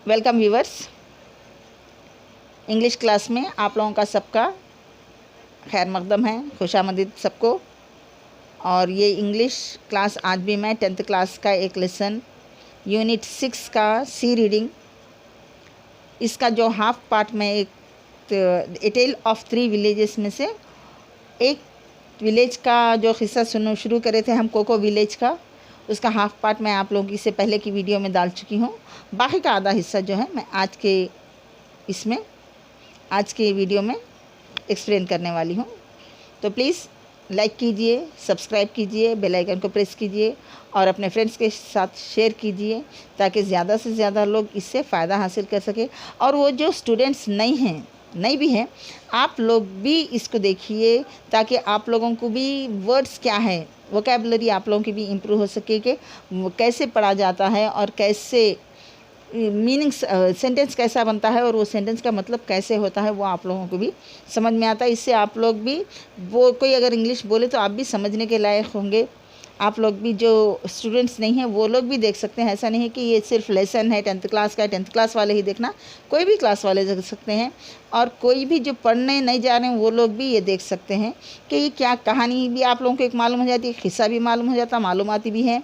Welcome viewers. English class में आप लोगों का सबका खैर मकदम है, खुशामदीद सबको। और ये इंग्लिश क्लास आज भी मैं 10th क्लास का एक लेसन यूनिट 6 का सी रीडिंग, इसका जो हाफ पार्ट में एक ए टेल ऑफ 3 विलेजेस में से एक विलेज का जो हिस्सा शुरू करे थे हम, कोको विलेज का, उसका हाफ पार्ट मैं आप लोगों की से पहले की वीडियो में डाल चुकी हूँ। बाकी का आधा हिस्सा जो है मैं आज के वीडियो में एक्सप्लेन करने वाली हूँ। तो प्लीज़ लाइक कीजिए, सब्सक्राइब कीजिए, बेल आइकन को प्रेस कीजिए और अपने फ्रेंड्स के साथ शेयर कीजिए ताकि ज़्यादा से ज़्यादा लोग इससे फ़ायदा हासिल कर सके। और वो जो स्टूडेंट्स नहीं भी हैं, आप लोग भी इसको देखिए ताकि आप लोगों को भी वर्ड्स क्या है, वोकैबुलरी आप लोगों की भी इम्प्रूव हो सके कि कैसे पढ़ा जाता है और कैसे मीनिंग सेंटेंस कैसा बनता है और वो सेंटेंस का मतलब कैसे होता है, वो आप लोगों को भी समझ में आता है। इससे आप लोग भी, वो कोई अगर इंग्लिश बोले तो आप भी समझने के लायक होंगे। आप लोग भी जो स्टूडेंट्स नहीं हैं वो लोग भी देख सकते हैं। ऐसा नहीं है कि ये सिर्फ लेसन है 10th क्लास का, 10th क्लास वाले ही देखना, कोई भी क्लास वाले देख सकते हैं। और कोई भी जो पढ़ने नहीं जा रहे हैं वो लोग भी ये देख सकते हैं कि ये क्या कहानी भी आप लोगों को एक मालूम हो जाती है, किस्सा भी मालूम हो जाता, मालूमाती भी है।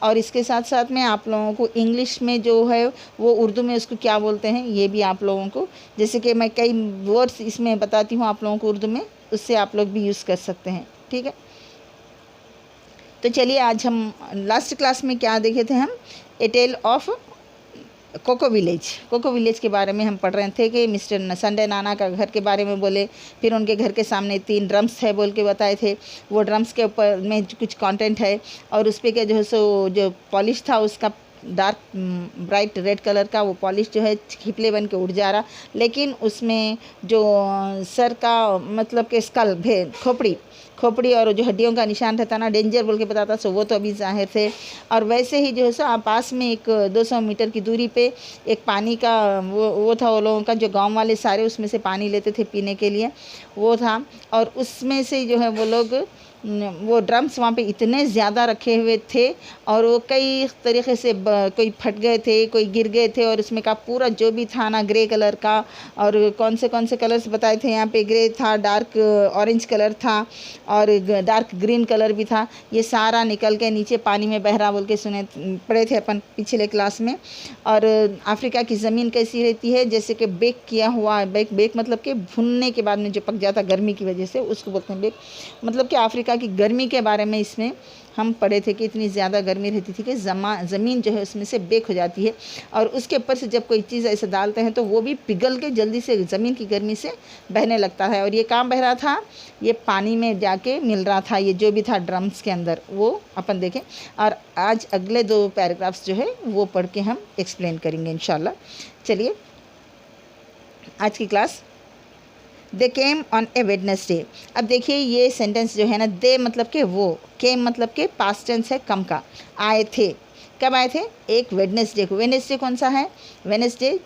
और इसके साथ साथ में आप लोगों को इंग्लिश में जो है वो उर्दू में उसको क्या बोलते हैं ये भी आप लोगों को, जैसे कि मैं कई वर्ड्स इसमें बताती हूँ आप लोगों को उर्दू में, उससे आप लोग भी यूज़ कर सकते हैं। ठीक है, तो चलिए आज हम लास्ट क्लास में क्या देखे थे, हम ए टेल ऑफ कोको विलेज के बारे में हम पढ़ रहे थे कि मिस्टर संडे नाना का घर के बारे में बोले। फिर उनके घर के सामने 3 ड्रम्स है बोल के बताए थे। वो ड्रम्स के ऊपर में कुछ कंटेंट है और उस पर क्या जो है सो जो पॉलिश था उसका डार्क ब्राइट रेड कलर का वो पॉलिश जो है खिपले बन के उड़ जा रहा, लेकिन उसमें जो सर का मतलब कि स्कल खोपड़ी और जो हड्डियों का निशान रहता ना, डेंजर बोल के बताता, सो वो तो अभी जाहिर थे। और वैसे ही जो है सो पास में एक 200 मीटर की दूरी पे एक पानी का वो था, वो लोगों का जो गांव वाले सारे उसमें से पानी लेते थे पीने के लिए, वो था। और उसमें से जो है वो लोग वो ड्रम्स वहाँ पे इतने ज़्यादा रखे हुए थे और वो कई तरीक़े से कोई फट गए थे, कोई गिर गए थे। और उसमें का पूरा जो भी था ना ग्रे कलर का, और कौन से कलर्स बताए थे यहाँ पे, ग्रे था, डार्क ऑरेंज कलर था और डार्क ग्रीन कलर भी था। ये सारा निकल के नीचे पानी में बह रहा बोल के सुने पढ़े थे अपन पिछले क्लास में। और अफ्रीका की ज़मीन कैसी रहती है, जैसे कि बेक किया हुआ, बेक मतलब कि भुनने के बाद में जो पक जाता गर्मी की वजह से, उसको बोलते हैं बेक। मतलब कि अफ्रीका की गर्मी के बारे में इसमें हम पढ़े थे कि इतनी ज़्यादा गर्मी रहती थी कि ज़मीन जो है उसमें से बेक हो जाती है और उसके ऊपर से जब कोई चीज़ ऐसे डालते हैं तो वो भी पिघल के जल्दी से ज़मीन की गर्मी से बहने लगता है। और ये काम बह रहा था, ये पानी में जाके मिल रहा था, ये जो भी था ड्रम्स के अंदर, वो अपन देखें। और आज अगले 2 पैराग्राफ्स जो है वो पढ़ के हम एक्सप्लेन करेंगे इंशाल्लाह। चलिए आज की class, they came on a Wednesday. अब देखिए ये सेंटेंस जो है ना, दे मतलब के वो, केम मतलब के पास्ट टेंस है, कम का, आए थे। कब आए थे? एक वेडनेसडे को। वेडनेसडे कौन सा है? वेडनेसडे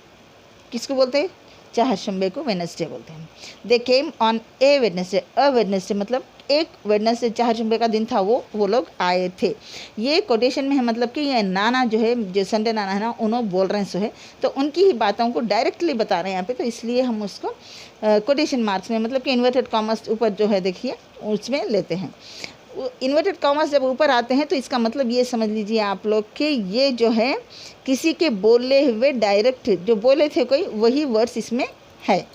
किसको बोलते हैं? चाहशंबे को वेडनेसडे बोलते हैं। They came on a Wednesday, a Wednesday मतलब एक वेडनेसडे, चाहशंबे का दिन था, वो लोग आए थे। ये कोटेशन में है, मतलब कि ये नाना जो है, जो संडे नाना है ना, उन्होंने बोल रहे हैं सो है, तो उनकी ही बातों को डायरेक्टली बता रहे हैं यहाँ पे, तो इसलिए हम उसको कोटेशन मार्क्स में, मतलब कि इन्वर्टेड कॉमर्स ऊपर जो है देखिए उसमें लेते हैं। इन्वर्टेड कॉमर्स जब ऊपर आते हैं तो इसका मतलब ये समझ लीजिए आप लोग कि ये जो है किसी के बोले हुए डायरेक्ट जो बोले थे कोई, वही वर्ड्स इसमें है।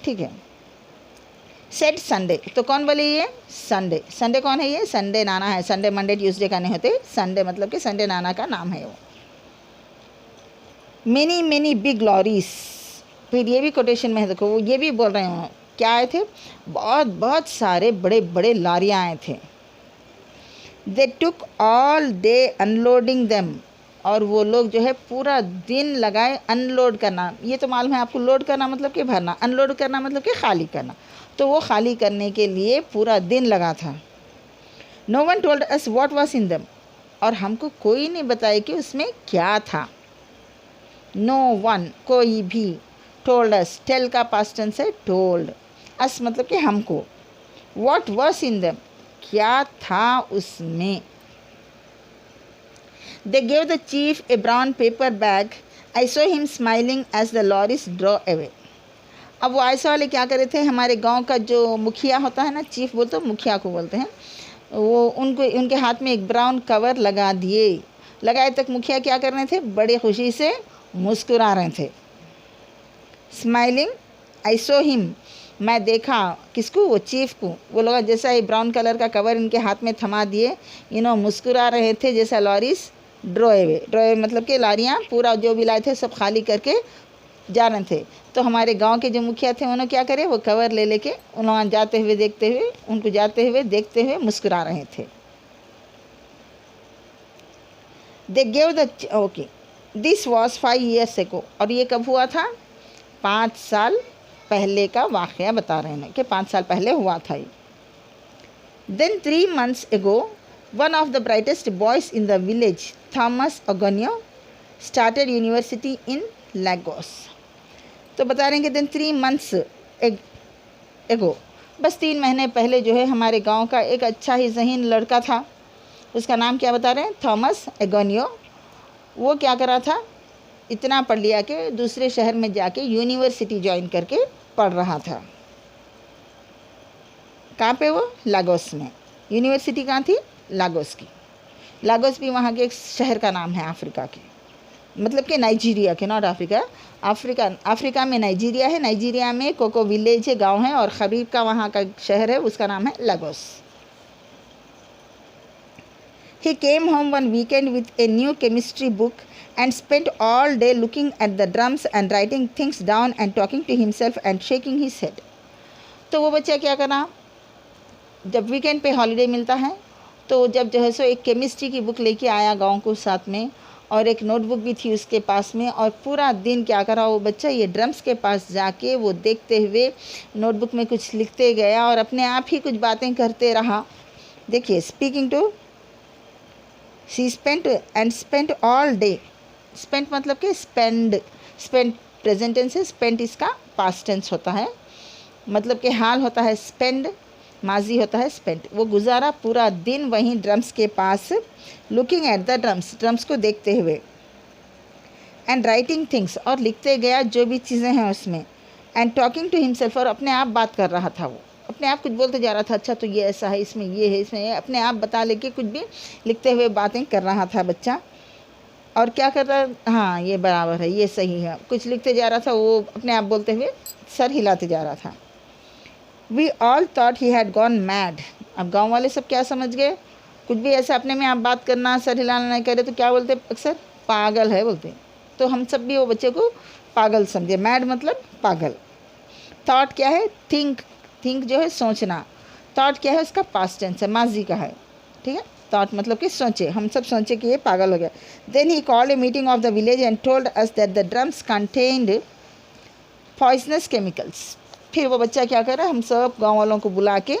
ठीक है, सेट संडे, तो कौन बोले? ये संडे कौन है? ये संडे नाना है। संडे मंडे ट्यूसडे का नहीं होते, संडे मतलब कि संडे नाना का नाम है वो। मेनी बिग लॉरीज, फिर ये भी कोटेशन में है, देखो वो ये भी बोल रहे हैं क्या आए थे, बहुत सारे बड़े बड़े लारियाँ आए थे। They took all day unloading them, और वो लोग जो है पूरा दिन लगाए अनलोड करना। ये तो मालूम है आपको, लोड करना मतलब कि भरना, अनलोड करना मतलब कि खाली करना, तो वो खाली करने के लिए पूरा दिन लगा था। No one told us what was in them, और हमको कोई नहीं बताया कि उसमें क्या था। नो वन कोई भी, टोल्ड अस, टेल का पास्ट टेंस है, टोल्ड अस मतलब कि हमको, व्हाट वाज इन देम क्या था उसमें। They gave the chief a brown paper bag I saw him smiling as the lorries draw away. अब वो आयशा वाले क्या करे थे, हमारे गांव का जो मुखिया होता है ना, चीफ बोलते हैं, मुखिया को बोलते हैं, वो उनके हाथ में एक ब्राउन कवर लगा दिए। लगाए तक मुखिया क्या कर रहे थे, बड़े खुशी से मुस्कुरा रहे थे। स्माइलिंग, आई सो हिम, मैं देखा, किसको, वो चीफ को। वो लोग जैसा ही ब्राउन कलर का कवर इनके हाथ में थमा दिए, मुस्कुरा रहे थे जैसा लॉरीज ड्रॉवे मतलब कि लारियाँ पूरा जो भी लाए थे सब खाली करके जा रहे थे। तो हमारे गांव के जो मुखिया थे उन्होंने क्या करे, वो कवर ले लेके उन्होंने जाते हुए देखते हुए, उनको जाते हुए देखते हुए मुस्कुरा रहे थे। दे gave the okay, this was 5 years ago। और ये कब हुआ था, 5 साल पहले का वाक़या बता रहे हैं कि 5 साल पहले हुआ था ये। Then 3 months ago one of the brightest boys in the village, Thomas Ogonio, started university in Lagos। तो बता रहे हैं कि दिन 3 months ago, बस 3 महीने पहले जो है हमारे गांव का एक अच्छा ही ज़हीन लड़का था, उसका नाम क्या बता रहे हैं, थॉमस एगोनियो। वो क्या करा था, इतना पढ़ लिया कि दूसरे शहर में जाके यूनिवर्सिटी ज्वाइन करके पढ़ रहा था। कहाँ पे, वो लागोस में। यूनिवर्सिटी कहाँ थी, लागोस की। लागोस भी वहाँ के एक शहर का नाम है अफ्रीका के, मतलब कि नाइजीरिया के, नॉट अफ्रीका। अफ्रीका में नाइजीरिया है, नाइजीरिया में कोको विलेज है, गांव है, और खबीब का वहाँ का शहर है, उसका नाम है Lagos. He came home one weekend with a new chemistry book and spent all day looking at the drums and writing things down and talking to himself and shaking his head। तो वो बच्चा क्या करा, जब weekend पे holiday मिलता है तो जब जो है सो एक केमिस्ट्री की बुक लेके आया गांव को साथ में, और एक नोटबुक भी थी उसके पास में, और पूरा दिन क्या करा वो बच्चा, ये ड्रम्स के पास जाके वो देखते हुए नोटबुक में कुछ लिखते गया और अपने आप ही कुछ बातें करते रहा। देखिए, speaking to, she spent all day. Spent मतलब कि स्पेंड प्रेजेंट टेंस है, स्पेंट इसका पास्ट टेंस होता है, मतलब कि हाल होता है स्पेंड, माजी होता है स्पेंट। वो गुजारा पूरा दिन वहीं ड्रम्स के पास, लुकिंग एट द ड्रम्स को देखते हुए, एंड राइटिंग थिंग्स, और लिखते गया जो भी चीज़ें हैं उसमें, एंड टॉकिंग टू हिमसेल्फ, और अपने आप बात कर रहा था। वो अपने आप कुछ बोलते जा रहा था, अच्छा तो ये ऐसा है, इसमें ये है, इसमें ये, अपने आप बता लेके कुछ भी लिखते हुए बातें कर रहा था बच्चा। और क्या कर रहा, हाँ ये बराबर है, ये सही है, कुछ लिखते जा रहा था, वो अपने आप बोलते हुए सर हिलाते जा रहा था। We all thought he had gone mad. अब गांव वाले सब क्या समझ गए, कुछ भी ऐसा अपने में आप बात करना, सर हिलाना नहीं करे तो क्या बोलते अक्सर, पागल है बोलते। तो हम सब भी वो बच्चे को पागल समझे। मैड मतलब पागल। थॉट क्या है, थिंक जो है सोचना। थॉट क्या है, उसका पास्ट टेंस है, माजी का है, ठीक है। थॉट मतलब कि सोचे, हम सब सोचे कि ये पागल हो गया। Then he called a meeting of the village and told us that the drums contained poisonous chemicals. फिर वो बच्चा क्या कर रहा है, हम सब गाँव वालों को बुला के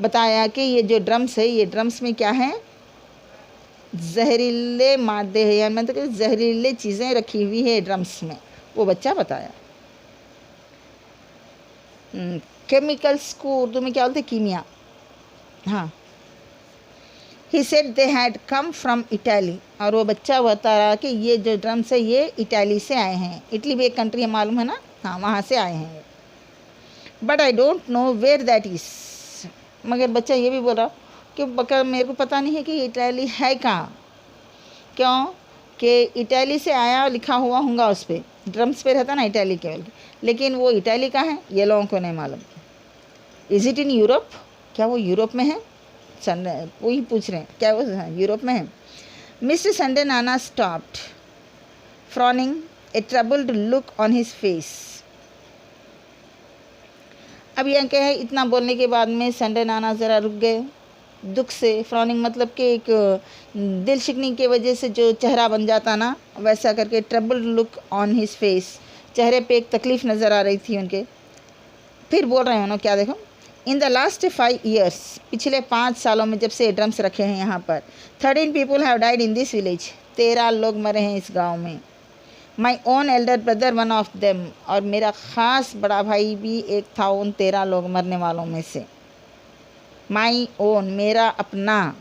बताया कि ये जो ड्रम्स है, ये ड्रम्स में क्या है, जहरीले मादे हैं, या मतलब कि जहरीले चीज़ें रखी हुई है ड्रम्स में, वो बच्चा बताया। केमिकल्स को उर्दू में क्या बोलते, कीमिया, हाँ। He said they had come from Italy, और वो बच्चा बता रहा कि ये जो ड्रम्स है ये इटाली से आए हैं। इटली भी एक कंट्री है, मालूम है ना, हाँ वहाँ से आए हैं। But I don't know where that is, मगर बच्चा ये भी बोल रहा कि बकर मेरे को पता नहीं है कि इटाली है कहाँ। क्यों कि इटाली से आया लिखा हुआ होगा उस पर, ड्रम्स पे रहता ना इटाली केवल, लेकिन वो इटाली का है ये लोगों को नहीं मालूम। इज़ इट इन यूरोप, क्या वो यूरोप में है, वही पूछ रहे हैं क्या वो यूरोप में है। Mister Sunday nana stopped frowning, a troubled look on his face. अब यह क्या है, इतना बोलने के बाद में संडे नाना ज़रा रुक गए, दुख से। फ्रॉनिंग मतलब कि एक दिल शिकनी की वजह से जो चेहरा बन जाता ना, वैसा करके troubled look on his face, चेहरे पे एक तकलीफ़ नज़र आ रही थी उनके। फिर बोल रहे हैं उन्होंने, क्या देखो, इन द लास्ट 5 years, पिछले 5 सालों में जब से ड्रम्स रखे हैं यहाँ पर, 13 people have died in this village, 13 लोग मरे हैं इस गांव में। My own Elder brother one of them, और मेरा ख़ास बड़ा भाई भी एक था उन 13 लोग मरने वालों में से। माई ओन मेरा अपना,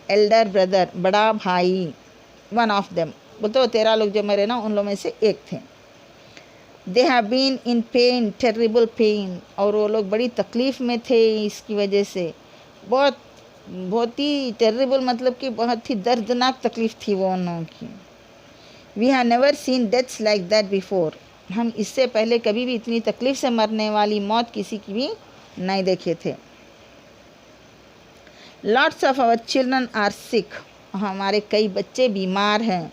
एल्डर ब्रदर बड़ा भाई, वन ऑफ देम बोलते वो 13 लोग जो मरे ना उन लोगों में से एक थे। They have been in pain, terrible pain, और वो लोग बड़ी तकलीफ़ में थे इसकी वजह से, बहुत ही टेरिबल मतलब कि बहुत ही दर्दनाक तकलीफ़ थी वो उन लोगों की। We have never seen deaths like that before, हम इससे पहले कभी भी इतनी तकलीफ़ से मरने वाली मौत किसी की भी नहीं देखे थे। Lots of our children are sick, हमारे कई बच्चे बीमार हैं।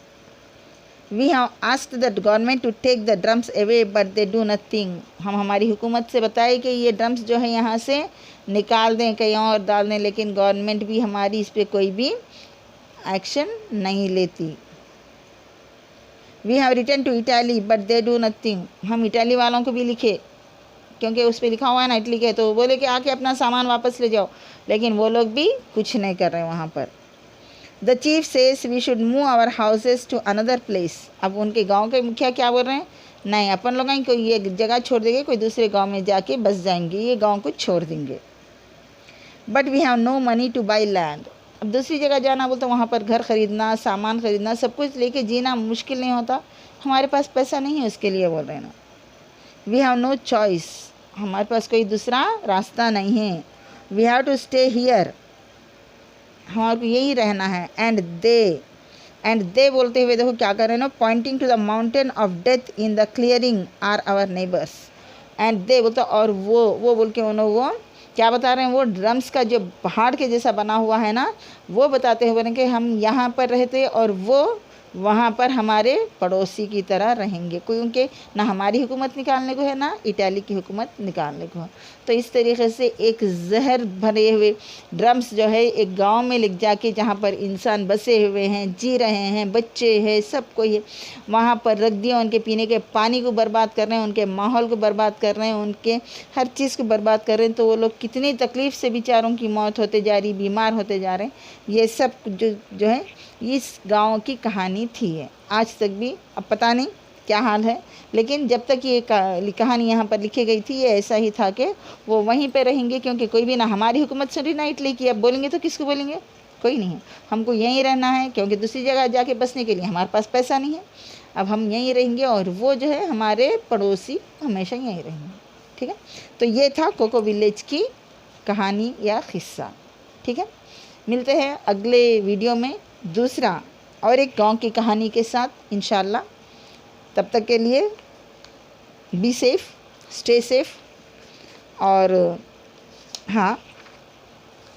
We have asked the government to take the drums away but they do nothing, हम हमारी हुकूमत से बताए कि ये ड्रम्स जो है यहाँ से निकाल दें, कहीं और डाल दें, लेकिन गवर्नमेंट भी हमारी इस पर कोई भी एक्शन नहीं लेती। We have return to Italy but they do nothing, हम इटाली वालों को भी लिखे, क्योंकि उस पर लिखा हुआ है ना इटली के, तो वो बोले कि आके अपना सामान वापस ले जाओ, लेकिन वो लोग भी कुछ नहीं कर रहे वहाँ पर। The chief says we should move our houses to another place, अब उनके गांव के मुखिया क्या बोल रहे हैं, नहीं अपन लोग कोई ये जगह छोड़ देंगे, कोई दूसरे गांव में जाके बस जाएंगे, ये गांव को छोड़ देंगे। But we have no money to buy land, अब दूसरी जगह जाना बोलते वहाँ पर घर ख़रीदना, सामान ख़रीदना, सब कुछ लेके जीना मुश्किल नहीं होता, हमारे पास पैसा नहीं है उसके लिए बोल रहे हैं ना। वी हैव नो चॉइस, हमारे पास कोई दूसरा रास्ता नहीं है। We have to stay here, हमारे को यही रहना है। एंड दे बोलते हुए देखो क्या कर रहे हैं ना, pointing to the mountain of death in the clearing are our neighbours. And they बोलते और वो बोल के उन्होंने वो क्या बता रहे हैं, वो ड्रम्स का जो पहाड़ के जैसा बना हुआ है ना, वो बताते हुए कि हम यहाँ पर रहते और वो वहाँ पर हमारे पड़ोसी की तरह रहेंगे, क्योंकि ना हमारी हुकूमत निकालने को है ना इटाली की हुकूमत निकालने को है। तो इस तरीके से एक जहर भरे हुए ड्रम्स जो है एक गांव में ले जाके, जहाँ पर इंसान बसे हुए हैं, जी रहे हैं, बच्चे हैं, सब कोई है, वहाँ पर रख दिया, उनके पीने के पानी को बर्बाद कर रहे हैं, उनके माहौल को बर्बाद कर रहे हैं, उनके हर चीज़ को बर्बाद कर रहे हैं। तो वो लोग कितनी तकलीफ़ से बेचारों की मौत होते जा रही, बीमार होते जा रहे हैं। ये सब जो है इस गांव की कहानी थी है, आज तक भी अब पता नहीं क्या हाल है, लेकिन जब तक ये कहानी यहाँ पर लिखी गई थी ये ऐसा ही था कि वो वहीं पे रहेंगे, क्योंकि कोई भी ना हमारी हुकूमत सुनी ना इटली की। अब बोलेंगे तो किसको बोलेंगे, कोई नहीं है, हमको यहीं रहना है, क्योंकि दूसरी जगह जाके बसने के लिए हमारे पास पैसा नहीं है। अब हम यहीं रहेंगे और वो जो है हमारे पड़ोसी हमेशा यहीं रहेंगे। ठीक है, तो ये था कोको विलेज की कहानी या किस्सा। ठीक है, मिलते हैं अगले वीडियो में दूसरा और एक गांव की कहानी के साथ इंशाल्लाह। तब तक के लिए बी सेफ, स्टे सेफ। और हाँ,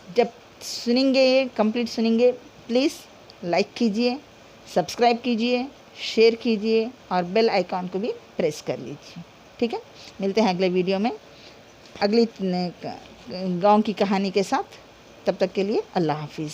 जब सुनेंगे ये कंप्लीट सुनेंगे, प्लीज़ लाइक कीजिए, सब्सक्राइब कीजिए, शेयर कीजिए और बेल आइकॉन को भी प्रेस कर लीजिए। ठीक है, मिलते हैं अगले वीडियो में अगली गांव की कहानी के साथ। तब तक के लिए अल्लाह हाफिज़।